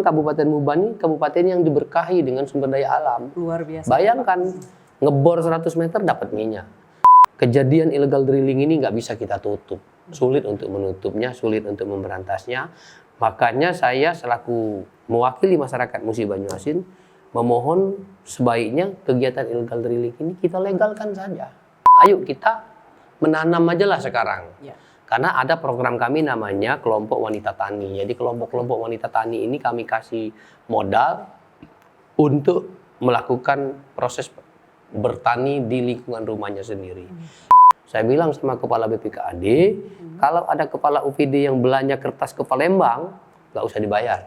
Kabupaten Muba ini kabupaten yang diberkahi dengan sumber daya alam. Luar biasa. Bayangkan ngebor 100 meter dapat minyak. Kejadian illegal drilling ini nggak bisa kita tutup. Sulit untuk menutupnya, sulit untuk memberantasnya. Makanya saya selaku mewakili masyarakat Musi Banyuasin memohon sebaiknya kegiatan illegal drilling ini kita legalkan saja. Ayo kita menanam aja lah sekarang. Ya. Karena ada program kami namanya kelompok wanita tani. Jadi kelompok-kelompok wanita tani ini kami kasih modal untuk melakukan proses bertani di lingkungan rumahnya sendiri. Saya bilang sama kepala BPKAD, kalau ada kepala UPD yang belanja kertas ke Palembang, nggak usah dibayar.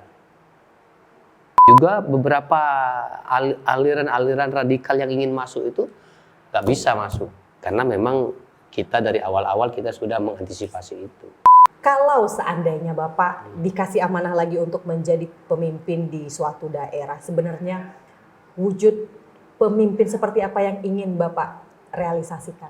Juga beberapa aliran-aliran radikal yang ingin masuk itu nggak bisa masuk. Karena memang kita dari awal-awal kita sudah mengantisipasi itu. Kalau seandainya Bapak dikasih amanah lagi untuk menjadi pemimpin di suatu daerah, sebenarnya wujud pemimpin seperti apa yang ingin Bapak realisasikan?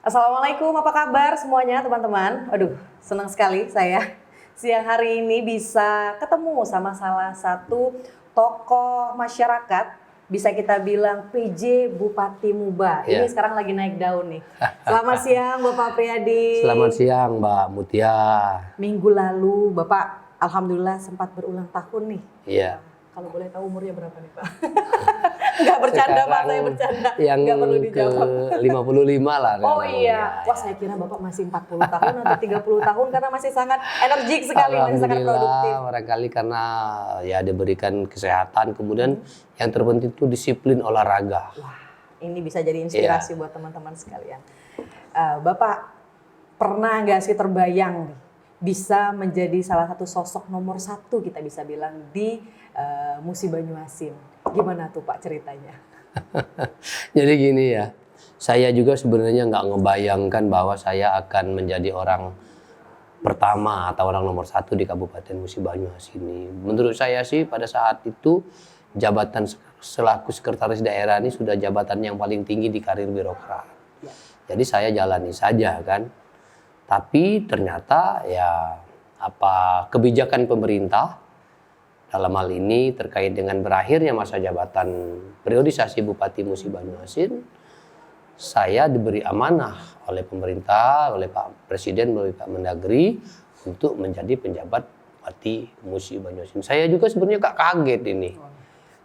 Assalamualaikum, apa kabar semuanya teman-teman? Aduh, senang sekali saya siang hari ini bisa ketemu sama salah satu tokoh masyarakat, bisa kita bilang PJ Bupati Muba. Ini sekarang lagi naik daun nih. Selamat siang Bapak Priyadi. Selamat siang Mbak Mutia. Minggu lalu Bapak alhamdulillah sempat berulang tahun nih. Iya. Kalau boleh tahu umurnya berapa nih Pak? Enggak bercanda Pak, saya bercanda. Yang nggak perlu dijawab. ke 55 lah. Oh iya. Wah saya kira Bapak masih 40 tahun atau 30 tahun karena masih sangat energik sekali, masih sangat produktif. Barangkali karena ya diberikan kesehatan, kemudian yang terpenting itu disiplin olahraga. Wah, ini bisa jadi inspirasi buat teman-teman sekalian. Bapak pernah nggak sih terbayang nih, bisa menjadi salah satu sosok nomor 1 kita bisa bilang di Musi Banyuasin? Gimana tuh Pak ceritanya? Jadi gini ya, saya juga sebenarnya nggak ngebayangkan bahwa saya akan menjadi orang pertama atau orang nomor 1 di Kabupaten Musi Banyuasin ini. Menurut saya sih pada saat itu jabatan selaku sekretaris daerah ini sudah jabatan yang paling tinggi di karir birokrat. Ya. Jadi saya jalani saja kan. Tapi ternyata ya kebijakan pemerintah dalam hal ini terkait dengan berakhirnya masa jabatan periodisasi Bupati Musi Banyuasin, saya diberi amanah oleh pemerintah, oleh Pak Presiden melalui Pak Mendagri untuk menjadi penjabat Bupati Musi Banyuasin. Saya juga sebenarnya kaget ini.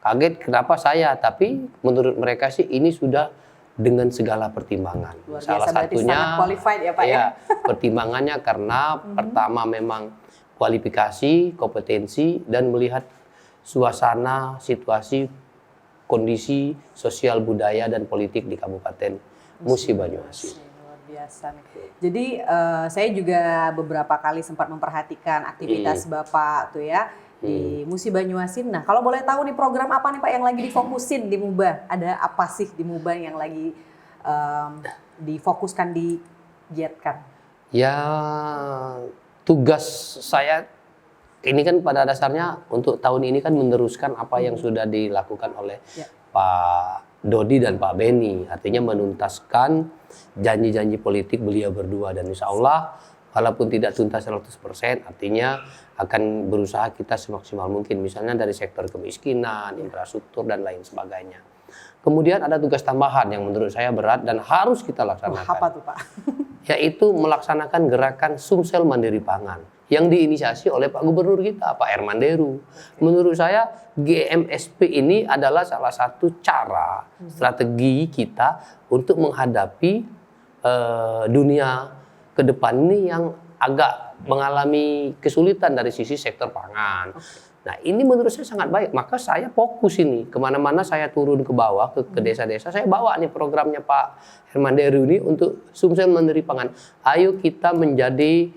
Kaget kenapa saya, tapi menurut mereka sih ini sudah dengan segala pertimbangan. Luar biasa, salah satunya sangat qualified ya Pak ya. Pertimbangannya karena pertama memang kualifikasi, kompetensi, dan melihat suasana, situasi, kondisi sosial budaya dan politik di Kabupaten Musi Banyuasin. Luar biasa nih. Jadi saya juga beberapa kali sempat memperhatikan aktivitas Bapak tuh ya di Musi Banyuasin. Nah, kalau boleh tahu nih program apa nih Pak yang lagi difokusin di Muba? Ada apa sih di Muba yang lagi difokuskan, digiatkan? Ya, tugas saya ini kan pada dasarnya untuk tahun ini kan meneruskan apa yang sudah dilakukan oleh Pak Dodi dan Pak Beni. Artinya menuntaskan janji-janji politik beliau berdua. Dan insya Allah walaupun tidak tuntas 100%, artinya akan berusaha kita semaksimal mungkin. Misalnya dari sektor kemiskinan, infrastruktur, dan lain sebagainya. Kemudian ada tugas tambahan yang menurut saya berat dan harus kita laksanakan. Apa tuh Pak? Yaitu melaksanakan gerakan Sumsel Mandiri Pangan yang diinisiasi oleh Pak Gubernur kita, Pak Hermanderu. Menurut saya GMSP ini adalah salah satu cara, strategi kita untuk menghadapi dunia ke depan ini yang agak mengalami kesulitan dari sisi sektor pangan. Nah ini menurut saya sangat baik, maka saya fokus ini kemana-mana saya turun ke bawah ke desa-desa, saya bawa nih programnya Pak Hermanderu ini untuk Sumsel Mandiri Pangan. Ayo kita menjadi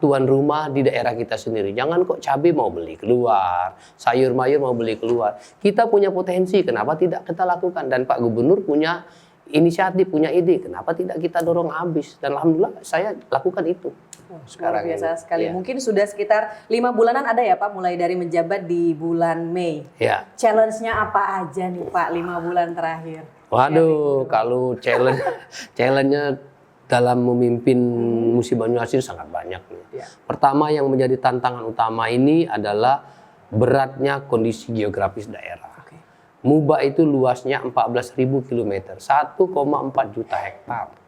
tuan rumah di daerah kita sendiri. Jangan kok cabai mau beli keluar, sayur mayur mau beli keluar. Kita punya potensi, kenapa tidak kita lakukan? Dan Pak Gubernur punya inisiatif, punya ide, kenapa tidak kita dorong habis? Dan alhamdulillah saya lakukan itu. Luar biasa ini. sekali. Ya. Mungkin sudah sekitar 5 bulanan ada ya Pak, mulai dari menjabat di bulan Mei. Ya. Challenge-nya apa aja nih Pak 5 bulan terakhir? Waduh, kalau challenge-nya dalam memimpin Musi Banyuasin sangat banyak nih. Ya. Pertama yang menjadi tantangan utama ini adalah beratnya kondisi geografis daerah. Oke. Muba itu luasnya 14.000 km, 1,4 juta hektar.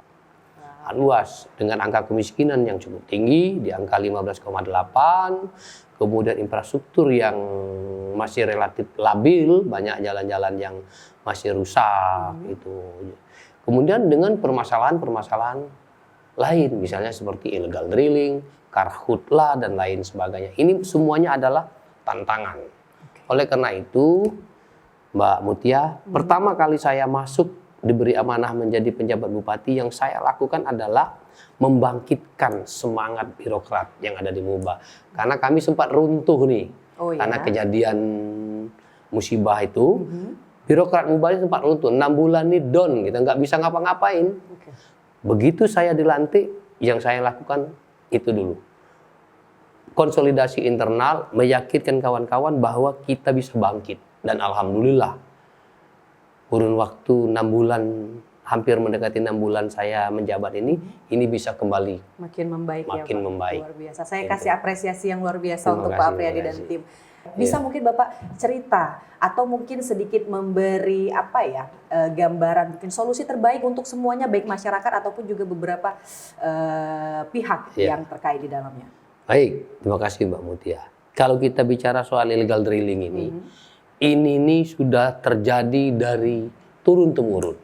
Luas dengan angka kemiskinan yang cukup tinggi di angka 15,8, kemudian infrastruktur yang masih relatif labil, banyak jalan-jalan yang masih rusak itu. Kemudian dengan permasalahan-permasalahan lain, misalnya seperti illegal drilling, karhutla dan lain sebagainya. Ini semuanya adalah tantangan. Oleh karena itu, Mbak Mutia, pertama kali saya masuk diberi amanah menjadi penjabat bupati, yang saya lakukan adalah membangkitkan semangat birokrat yang ada di Muba. Karena kami sempat runtuh nih, karena kejadian musibah itu. Birokrat Muba ini sempat runtuh, 6 bulan nih down, kita nggak bisa ngapa-ngapain. Begitu saya dilantik, yang saya lakukan itu dulu. Konsolidasi internal, meyakinkan kawan-kawan bahwa kita bisa bangkit. Dan alhamdulillah, kurun waktu 6 bulan, hampir mendekati 6 bulan saya menjabat ini bisa kembali makin membaik. Makin membaik. Luar biasa. Saya kasih apresiasi yang luar biasa untuk kasih, Pak Apriyadi dan tim. Bisa mungkin Bapak cerita atau mungkin sedikit memberi gambaran mungkin solusi terbaik untuk semuanya, baik masyarakat ataupun juga beberapa pihak yang terkait di dalamnya. Baik, terima kasih Mbak Mutia. Kalau kita bicara soal illegal drilling ini sudah terjadi dari turun-temurun.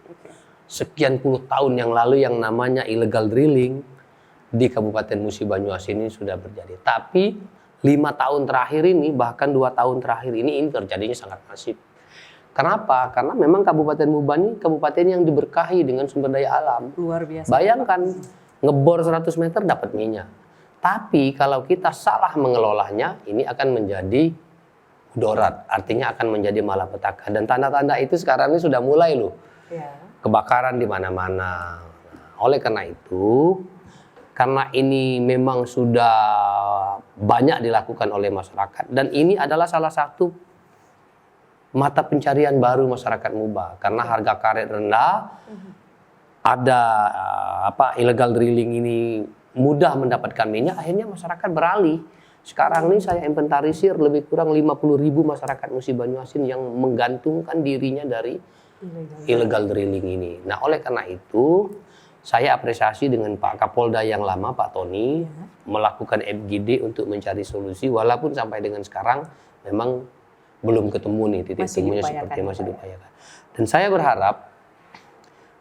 Sekian puluh tahun yang lalu yang namanya illegal drilling di Kabupaten Musi Banyuasin ini sudah terjadi. Tapi 5 tahun terakhir ini, bahkan 2 tahun terakhir ini terjadinya sangat masif. Kenapa? Karena memang Kabupaten Muba ini kabupaten yang diberkahi dengan sumber daya alam. Luar biasa. Bayangkan, ngebor 100 meter dapat minyak. Tapi kalau kita salah mengelolanya, ini akan menjadi mudarat, artinya akan menjadi malapetaka. Dan tanda-tanda itu sekarang ini sudah mulai loh. Kebakaran di mana-mana. Oleh karena itu, karena ini memang sudah banyak dilakukan oleh masyarakat, dan ini adalah salah satu mata pencarian baru masyarakat Muba, karena harga karet rendah, ada illegal drilling ini mudah mendapatkan minyak, akhirnya masyarakat beralih. Sekarang ini saya inventarisir lebih kurang 50.000 masyarakat Musi Banyuasin yang menggantungkan dirinya dari illegal drilling ini. Nah, oleh karena itu saya apresiasi dengan Pak Kapolda yang lama, Pak Tony, melakukan FGD untuk mencari solusi, walaupun sampai dengan sekarang memang belum ketemu nih titik temunya, seperti masih diupayakan. Dan saya berharap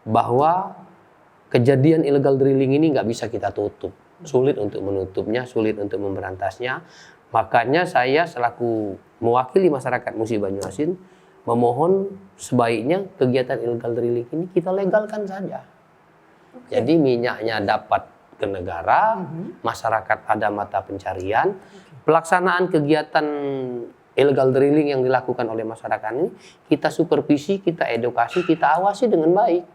bahwa kejadian illegal drilling ini nggak bisa kita tutup. Sulit untuk menutupnya, sulit untuk memberantasnya. Makanya saya selaku mewakili masyarakat Musi Banyuasin memohon sebaiknya kegiatan illegal drilling ini kita legalkan saja. Jadi minyaknya dapat ke negara, masyarakat ada mata pencarian, pelaksanaan kegiatan illegal drilling yang dilakukan oleh masyarakat ini kita supervisi, kita edukasi, kita awasi dengan baik.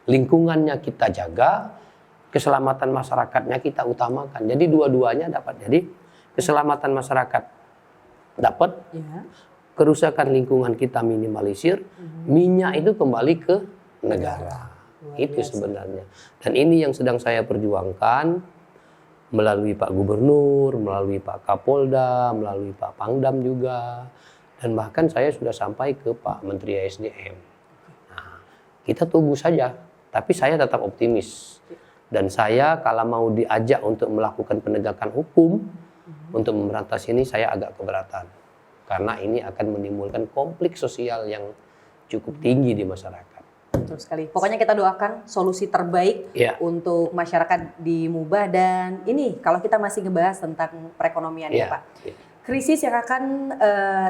Lingkungannya kita jaga, keselamatan masyarakatnya kita utamakan. Jadi dua-duanya dapat. Jadi keselamatan masyarakat dapat, kerusakan lingkungan kita minimalisir, minyak itu kembali ke negara. Itu sebenarnya. Dan ini yang sedang saya perjuangkan melalui Pak Gubernur, melalui Pak Kapolda, melalui Pak Pangdam juga. Dan bahkan saya sudah sampai ke Pak Menteri SDM. Nah, kita tunggu saja. Tapi saya tetap optimis. Dan saya kalau mau diajak untuk melakukan penegakan hukum, untuk memberantas ini saya agak keberatan. Karena ini akan menimbulkan konflik sosial yang cukup tinggi di masyarakat. Betul sekali. Pokoknya kita doakan solusi terbaik untuk masyarakat di Muba. Dan ini kalau kita masih ngebahas tentang perekonomian ya Pak. Krisis yang akan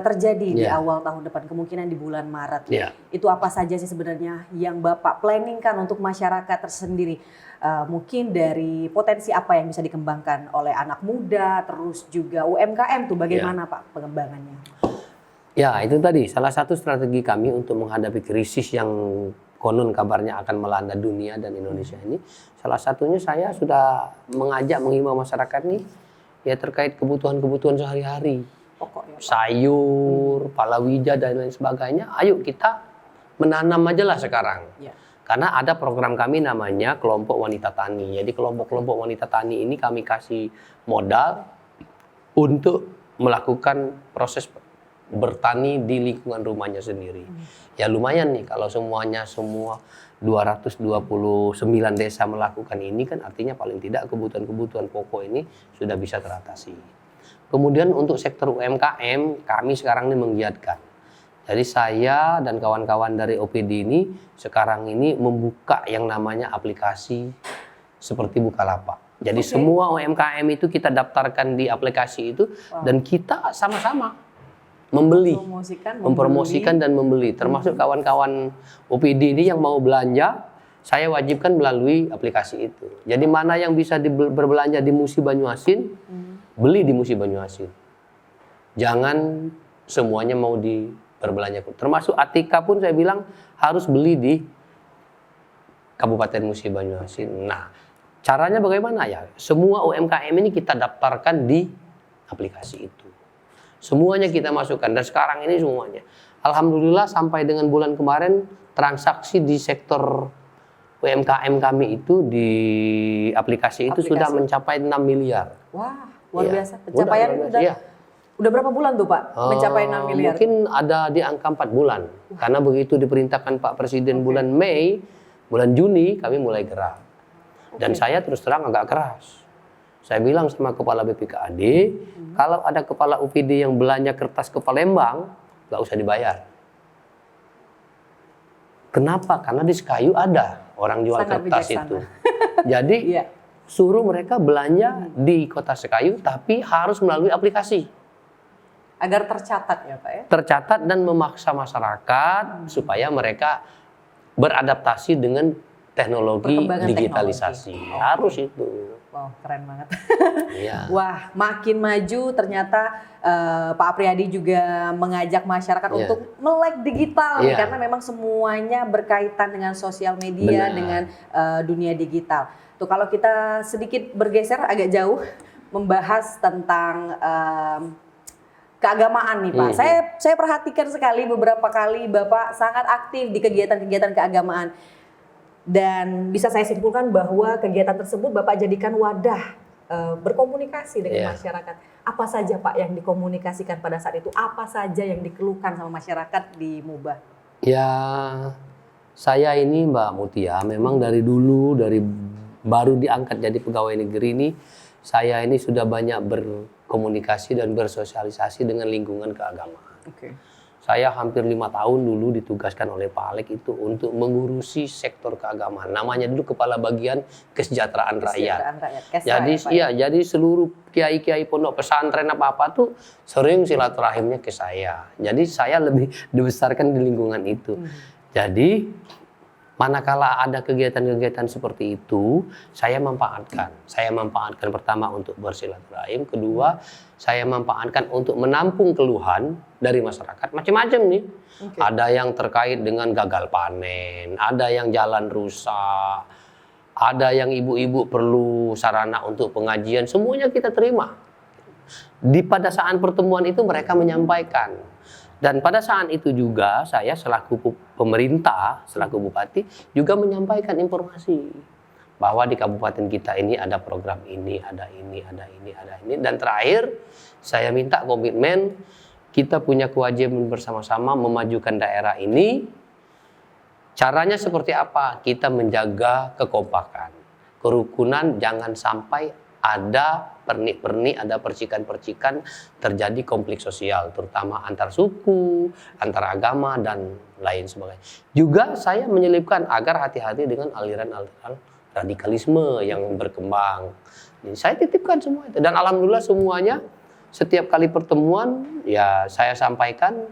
terjadi di awal tahun depan, kemungkinan di bulan Maret. Itu apa saja sih sebenarnya yang Bapak planningkan untuk masyarakat tersendiri? Mungkin dari potensi apa yang bisa dikembangkan oleh anak muda, terus juga UMKM tuh bagaimana Pak pengembangannya? Ya, itu tadi salah satu strategi kami untuk menghadapi krisis yang konon kabarnya akan melanda dunia dan Indonesia ini. Salah satunya saya sudah menghimbau masyarakat nih ya terkait kebutuhan-kebutuhan sehari-hari. Pokoknya, Pak. Sayur, palawija dan lain sebagainya. Ayo kita menanam aja lah sekarang. Ya. Karena ada program kami namanya kelompok wanita tani. Jadi kelompok-kelompok wanita tani ini kami kasih modal untuk melakukan proses bertani di lingkungan rumahnya sendiri. Ya lumayan nih kalau semua 229 desa melakukan ini kan artinya paling tidak kebutuhan-kebutuhan pokok ini sudah bisa teratasi. Kemudian untuk sektor UMKM kami sekarang ini menggiatkan. Jadi saya dan kawan-kawan dari OPD ini sekarang ini membuka yang namanya aplikasi seperti Bukalapak. Jadi semua UMKM itu kita daftarkan di aplikasi itu dan kita sama-sama membeli, mempromosikan dan membeli. Termasuk kawan-kawan OPD ini yang mau belanja, saya wajibkan melalui aplikasi itu. Jadi mana yang bisa berbelanja di Musi Banyuasin, beli di Musi Banyuasin. Jangan semuanya mau berbelanja. Termasuk Atika pun saya bilang harus beli di Kabupaten Musi Banyuasin. Nah, caranya bagaimana ya? Semua UMKM ini kita daftarkan di aplikasi itu. Semuanya kita masukkan dan sekarang ini semuanya. Alhamdulillah sampai dengan bulan kemarin transaksi di sektor UMKM kami itu di aplikasi itu sudah mencapai 6 miliar. Wah, luar biasa. Pencapaian udah berapa bulan tuh Pak mencapai 6 miliar? Mungkin ada di angka 4 bulan. Karena begitu diperintahkan Pak Presiden bulan Mei, bulan Juni kami mulai gerak. Dan saya terus terang agak keras. Saya bilang sama kepala BPKAD, kalau ada kepala UPD yang belanja kertas ke Palembang, nggak usah dibayar. Kenapa? Karena di Sekayu ada orang jual kertas itu. Jadi suruh mereka belanja di Kota Sekayu, tapi harus melalui aplikasi. Agar tercatat ya Pak ya? Tercatat dan memaksa masyarakat supaya mereka beradaptasi dengan teknologi digitalisasi. Harus itu. Wow, keren banget. Iya. Wah, makin maju ternyata Pak Apriyadi juga mengajak masyarakat untuk melek digital nih, karena memang semuanya berkaitan dengan sosial media, dengan dunia digital. Tuh kalau kita sedikit bergeser agak jauh membahas tentang keagamaan nih Pak. Saya perhatikan sekali beberapa kali Bapak sangat aktif di kegiatan-kegiatan keagamaan. Dan bisa saya simpulkan bahwa kegiatan tersebut Bapak jadikan wadah berkomunikasi dengan masyarakat. Apa saja Pak yang dikomunikasikan pada saat itu? Apa saja yang dikeluhkan sama masyarakat di Mubah? Ya, saya ini Mbak Mutia memang dari dulu, dari baru diangkat jadi pegawai negeri ini, saya ini sudah banyak berkomunikasi dan bersosialisasi dengan lingkungan keagamaan. Saya hampir 5 tahun dulu ditugaskan oleh Pak Alek itu untuk mengurusi sektor keagamaan. Namanya dulu Kepala Bagian Kesejahteraan Rakyat. Jadi seluruh kiai-kiai pondok pesantren apa-apa tuh sering silaturahimnya ke saya. Jadi saya lebih dibesarkan di lingkungan itu. Jadi manakala ada kegiatan-kegiatan seperti itu, saya manfaatkan. Saya manfaatkan pertama untuk bersilaturahim, kedua saya manfaatkan untuk menampung keluhan dari masyarakat macam-macam nih. Ada yang terkait dengan gagal panen, ada yang jalan rusak, ada yang ibu-ibu perlu sarana untuk pengajian, semuanya kita terima. Pada saat pertemuan itu mereka menyampaikan. Dan pada saat itu juga saya selaku pemerintah, selaku bupati juga menyampaikan informasi bahwa di kabupaten kita ini ada program ini, ada ini, ada ini, ada ini. Dan terakhir saya minta komitmen kita punya kewajiban bersama-sama memajukan daerah ini. Caranya seperti apa? Kita menjaga kekompakan, kerukunan, jangan sampai ada pernik-pernik, ada percikan-percikan terjadi konflik sosial, terutama antar suku, antar agama, dan lain sebagainya. Juga saya menyelipkan agar hati-hati dengan aliran-aliran radikalisme yang berkembang. Jadi saya titipkan semua itu. Dan alhamdulillah semuanya, setiap kali pertemuan, ya saya sampaikan,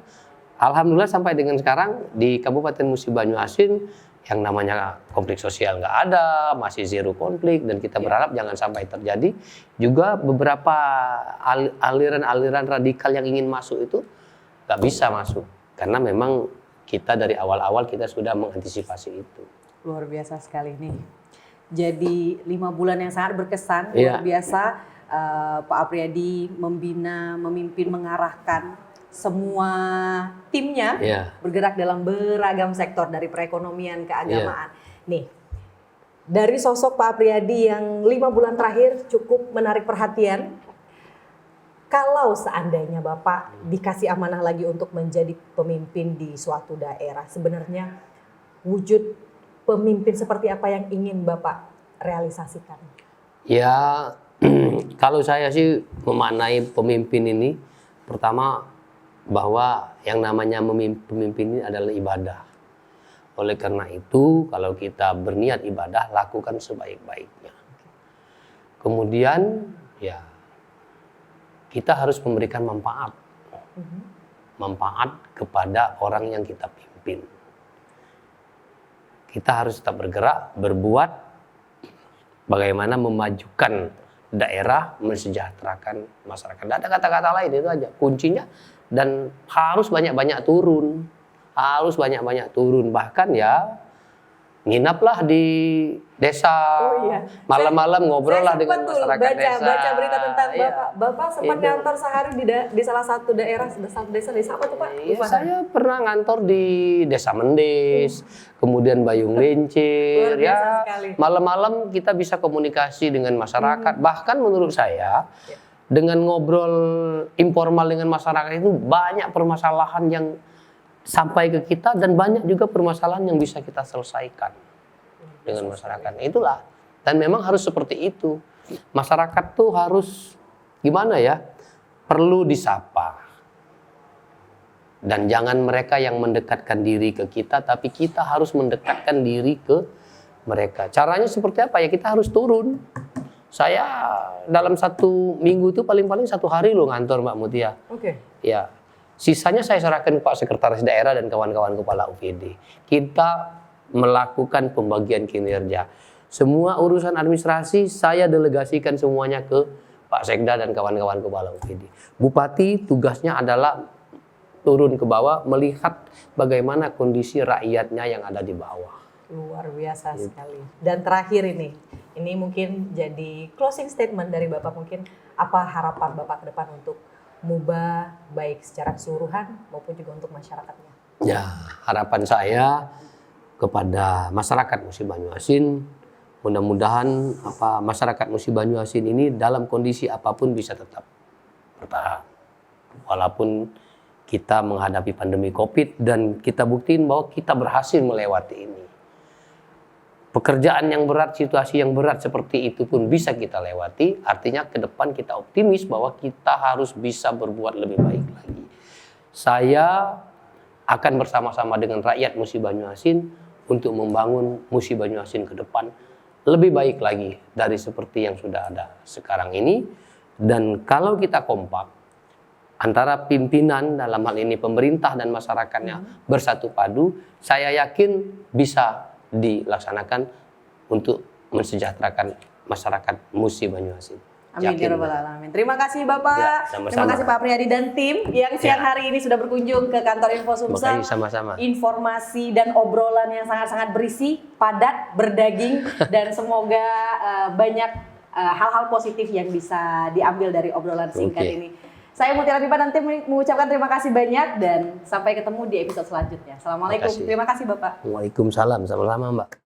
alhamdulillah sampai dengan sekarang di Kabupaten Musi Banyuasin, yang namanya konflik sosial nggak ada, masih zero konflik, dan kita berharap jangan sampai terjadi. Juga beberapa aliran-aliran radikal yang ingin masuk itu nggak bisa masuk, karena memang kita dari awal-awal kita sudah mengantisipasi itu. Luar biasa sekali nih. Jadi 5 bulan yang sangat berkesan, Iya. luar biasa. Pak Apriyadi membina, memimpin, mengarahkan semua timnya Iya. bergerak dalam beragam sektor dari perekonomian, keagamaan. Nih, dari sosok Pak Apriyadi yang 5 bulan terakhir cukup menarik perhatian. Kalau seandainya Bapak dikasih amanah lagi untuk menjadi pemimpin di suatu daerah, sebenarnya wujud pemimpin seperti apa yang ingin Bapak realisasikan? Ya, kalau saya sih memaknai pemimpin ini, pertama bahwa yang namanya pemimpin ini adalah ibadah. Oleh karena itu, kalau kita berniat ibadah, lakukan sebaik-baiknya. Kemudian, ya, kita harus memberikan manfaat. Manfaat kepada orang yang kita pimpin. Kita harus tetap bergerak, berbuat, bagaimana memajukan daerah, mensejahterakan masyarakat. Tidak ada kata-kata lain, itu aja kuncinya. Dan harus banyak-banyak turun. Harus banyak-banyak turun. Bahkan ya, nginaplah di desa. Oh iya. Malam-malam ngobrol lah dengan masyarakat desa. Baca berita tentang Iya. Bapak. Bapak sempat Itu. ngantor sehari di salah satu daerah, desa apa tuh Pak? Iya, saya pernah ngantor di Desa Mendes, kemudian Bayung Lincir. Luar biasa Ya, sekali. malam-malam kita bisa komunikasi dengan masyarakat. Bahkan menurut saya, dengan ngobrol informal dengan masyarakat itu banyak permasalahan yang sampai ke kita dan banyak juga permasalahan yang bisa kita selesaikan dengan masyarakat. Itulah. Dan memang harus seperti itu. Masyarakat tuh harus gimana ya? Perlu disapa. Dan jangan mereka yang mendekatkan diri ke kita, tapi kita harus mendekatkan diri ke mereka. Caranya seperti apa ya? Kita harus turun. Saya dalam 1 minggu itu paling-paling 1 hari loh ngantor Mbak Mutia. Oke. Ya, sisanya saya serahkan ke Pak Sekretaris Daerah dan kawan-kawan kepala UPD. Kita melakukan pembagian kinerja. Semua urusan administrasi saya delegasikan semuanya ke Pak Sekda dan kawan-kawan kepala UPD. Bupati tugasnya adalah turun ke bawah melihat bagaimana kondisi rakyatnya yang ada di bawah. Luar biasa sekali. Dan terakhir ini mungkin jadi closing statement dari Bapak, mungkin apa harapan Bapak ke depan untuk MUBA baik secara keseluruhan maupun juga untuk masyarakatnya? Ya, harapan saya kepada masyarakat Musi Banyuasin, mudah-mudahan masyarakat Musi Banyuasin ini dalam kondisi apapun bisa tetap bertahan. Walaupun kita menghadapi pandemi Covid dan kita buktiin bahwa kita berhasil melewati ini. Pekerjaan yang berat, situasi yang berat seperti itu pun bisa kita lewati. Artinya ke depan kita optimis bahwa kita harus bisa berbuat lebih baik lagi. Saya akan bersama-sama dengan rakyat Musi Banyuasin untuk membangun Musi Banyuasin ke depan lebih baik lagi dari seperti yang sudah ada sekarang ini. Dan kalau kita kompak antara pimpinan dalam hal ini pemerintah dan masyarakatnya bersatu padu, saya yakin bisa dilaksanakan untuk mensejahterakan masyarakat Musi Banyuasin. Amin ya rabbal alamin. Terima kasih Bapak. Ya, sama-sama. Terima kasih Pak Apriyadi dan tim yang siang hari ini sudah berkunjung ke kantor Info Sumsel. Makasih sama-sama. Informasi dan obrolan yang sangat-sangat berisi, padat, berdaging, dan semoga banyak hal-hal positif yang bisa diambil dari obrolan singkat ini. Saya Mutiara Pipa dan tim mengucapkan terima kasih banyak dan sampai ketemu di episode selanjutnya. Assalamualaikum. Terima kasih Bapak. Waalaikumsalam. Sama-sama Mbak.